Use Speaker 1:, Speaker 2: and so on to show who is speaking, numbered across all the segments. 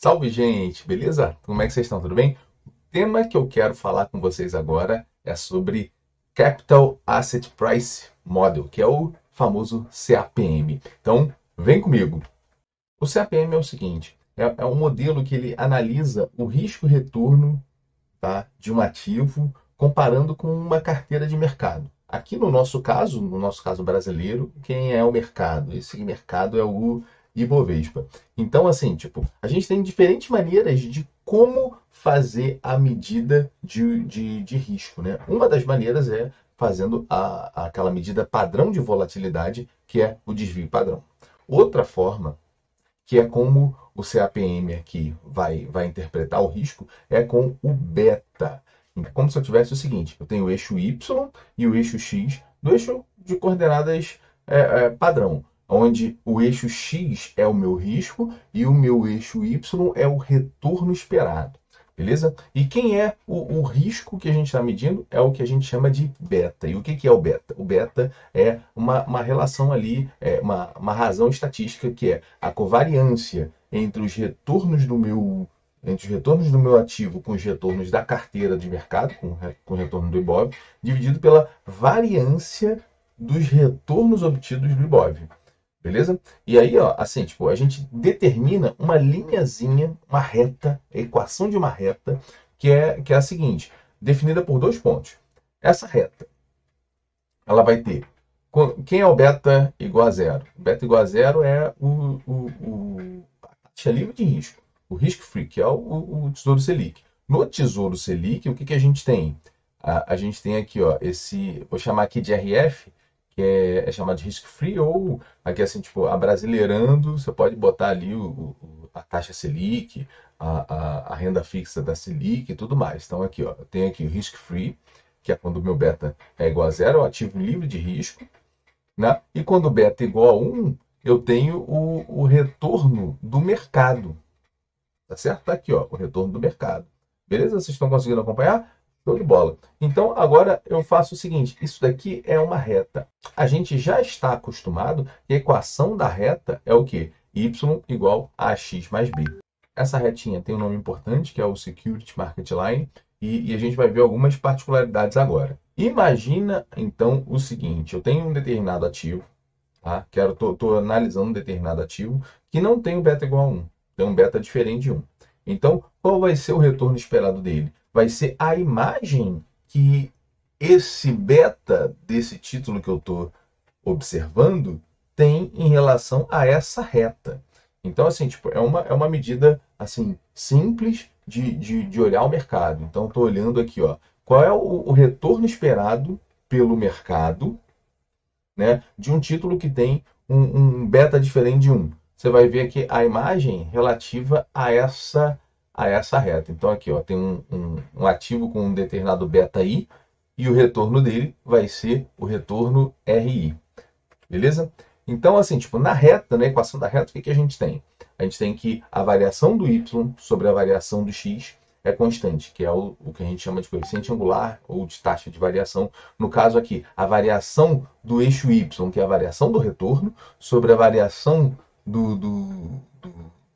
Speaker 1: Salve, gente! Beleza? Como é que vocês estão? Tudo bem? O tema que eu quero falar com vocês agora é sobre Capital Asset Price Model, que é o famoso CAPM. Então, vem comigo. O CAPM é o seguinte, é um modelo que ele analisa o risco-retorno, tá, de um ativo comparando com uma carteira de mercado. Aqui no nosso caso brasileiro, quem é o mercado? Esse mercado é o Ibovespa. Então, assim, tipo, a gente tem diferentes maneiras de como fazer a medida de risco, né? Uma das maneiras é fazendo aquela medida padrão de volatilidade, que é o desvio padrão. Outra forma, que é como o CAPM aqui vai interpretar o risco, é com o beta. Como se eu tivesse o seguinte: eu tenho o eixo Y e o eixo X do eixo de coordenadas padrão, onde o eixo X é o meu risco e o meu eixo Y é o retorno esperado. Beleza? E quem é o risco que a gente está medindo é o que a gente chama de beta. E o que é o beta? O beta é uma relação ali, uma razão estatística que é a covariância entre os retornos do meu ativo com os retornos da carteira de mercado, com o retorno do Ibov, dividido pela variância dos retornos obtidos do Ibov. Beleza? E aí, ó, assim, tipo, a gente determina uma linhazinha, uma reta, a equação de uma reta, que é a seguinte, definida por dois pontos. Essa reta, ela vai ter quem é o beta igual a zero? O beta igual a zero é a taxa livre de risco, o risk free, que é o Tesouro Selic. No Tesouro Selic, o que a gente tem? A gente tem aqui, ó, vou chamar aqui de RF, que é chamado de risk free, ou aqui assim, tipo, abrasileirando, você pode botar ali a taxa Selic, a renda fixa da Selic e tudo mais. Então aqui, ó, eu tenho aqui o risk free, que é quando o meu beta é igual a zero, é o ativo livre de risco, né? E quando o beta é igual a 1, eu tenho o retorno do mercado. Tá certo? Tá aqui, ó, o retorno do mercado. Beleza? Vocês estão conseguindo acompanhar? Show de bola. Então, agora eu faço o seguinte: isso daqui é uma reta. A gente já está acostumado que a equação da reta é o quê? Y igual a x mais b. Essa retinha tem um nome importante, que é o Security Market Line, e a gente vai ver algumas particularidades agora. Imagina, então, o seguinte: eu tenho um determinado ativo, tá? Tô analisando um determinado ativo que não tem o beta igual a 1, tem um beta diferente de 1. Então, qual vai ser o retorno esperado dele? Vai ser a imagem que esse beta desse título que eu estou observando tem em relação a essa reta. Então, assim, tipo, é uma medida assim simples de olhar o mercado. Então, estou olhando aqui, ó, qual é o retorno esperado pelo mercado, né, de um título que tem um beta diferente de 1. Você vai ver aqui a imagem relativa a essa reta. Então, aqui, ó, tem um ativo com um determinado beta I e o retorno dele vai ser o retorno RI. Beleza? Então, assim, tipo, na reta, na equação da reta, o que a gente tem? A gente tem que a variação do y sobre a variação do x é constante, que é o que a gente chama de coeficiente angular ou de taxa de variação. No caso aqui, a variação do eixo y, que é a variação do retorno, sobre a variação do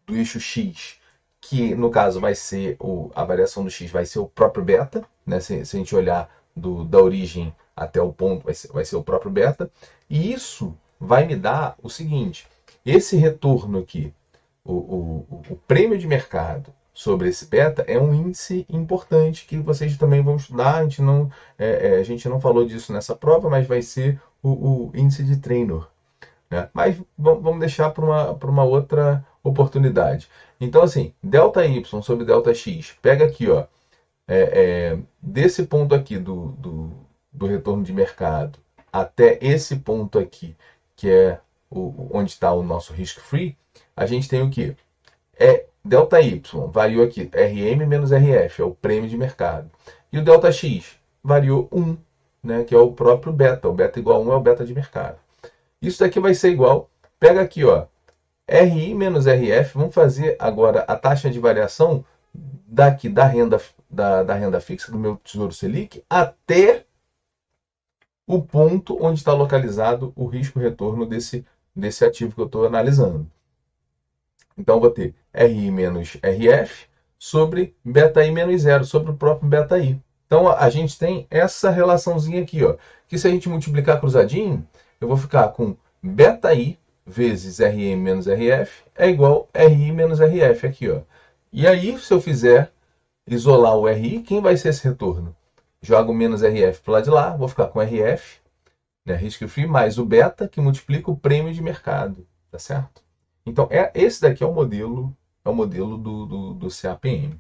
Speaker 1: eixo x, que no caso vai ser a variação do x vai ser o próprio beta, né? Se a gente olhar da origem até o ponto, vai ser o próprio beta. E isso vai me dar o seguinte: esse retorno aqui, o prêmio de mercado sobre esse beta é um índice importante que vocês também vão estudar. A gente não falou disso nessa prova, mas vai ser o índice de Traynor, né? Mas vamos deixar para uma outra oportunidade. Então, assim, delta y sobre delta x, pega aqui, ó, desse ponto aqui do retorno de mercado até esse ponto aqui, que é onde está o nosso risk free, a gente tem o que? Delta Y, variou aqui, RM menos RF, é o prêmio de mercado. E o delta X variou 1, né, que é o próprio beta. O beta igual a 1 é o beta de mercado. Isso daqui vai ser igual, pega aqui, ó, RI menos RF, vamos fazer agora a taxa de variação daqui da renda fixa do meu Tesouro Selic até o ponto onde está localizado o risco-retorno desse ativo que eu estou analisando. Então, eu vou ter RI menos RF sobre beta I menos zero, sobre o próprio beta I. Então, a gente tem essa relaçãozinha aqui, ó, que se a gente multiplicar cruzadinho, eu vou ficar com beta I vezes RM menos RF é igual a RI menos RF aqui, ó. E aí, se eu fizer isolar o RI, quem vai ser esse retorno? Jogo menos RF para o lado de lá, vou ficar com RF, né, risk free, mais o beta, que multiplica o prêmio de mercado, tá certo? Então, esse daqui é o modelo do CAPM,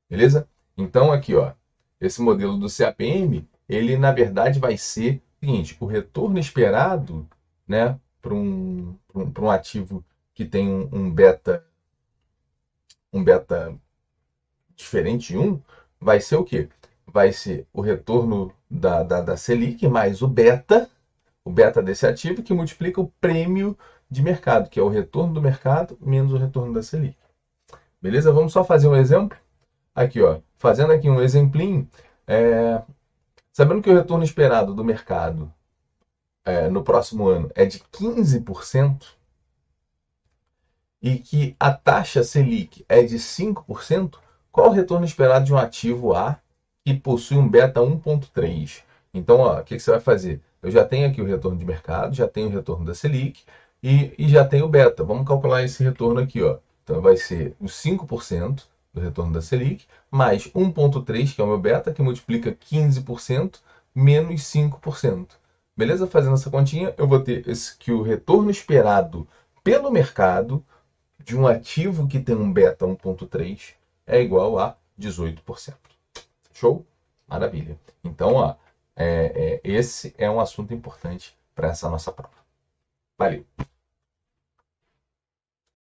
Speaker 1: beleza? Então, aqui, ó, esse modelo do CAPM, ele na verdade vai ser o seguinte: o retorno esperado, né, para um ativo que tem um beta diferente de um, vai ser o quê? Vai ser o retorno da Selic mais o beta desse ativo, que multiplica o prêmio de mercado, que é o retorno do mercado menos o retorno da Selic. Beleza? Vamos só fazer um exemplo? Aqui, ó, fazendo aqui um exemplinho, sabendo que o retorno esperado do mercado no próximo ano é de 15% e que a taxa Selic é de 5%, qual o retorno esperado de um ativo A que possui um beta 1,3? Então, ó, o que você vai fazer? Eu já tenho aqui o retorno de mercado, já tenho o retorno da Selic e já tenho o beta. Vamos calcular esse retorno aqui, ó. Então, vai ser os 5% do retorno da Selic, mais 1,3, que é o meu beta, que multiplica 15%, menos 5%. Beleza? Fazendo essa continha, eu vou ter que o retorno esperado pelo mercado de um ativo que tem um beta 1,3 é igual a 18%. Show? Maravilha. Então, ó, esse é um assunto importante para essa nossa prova. Valeu!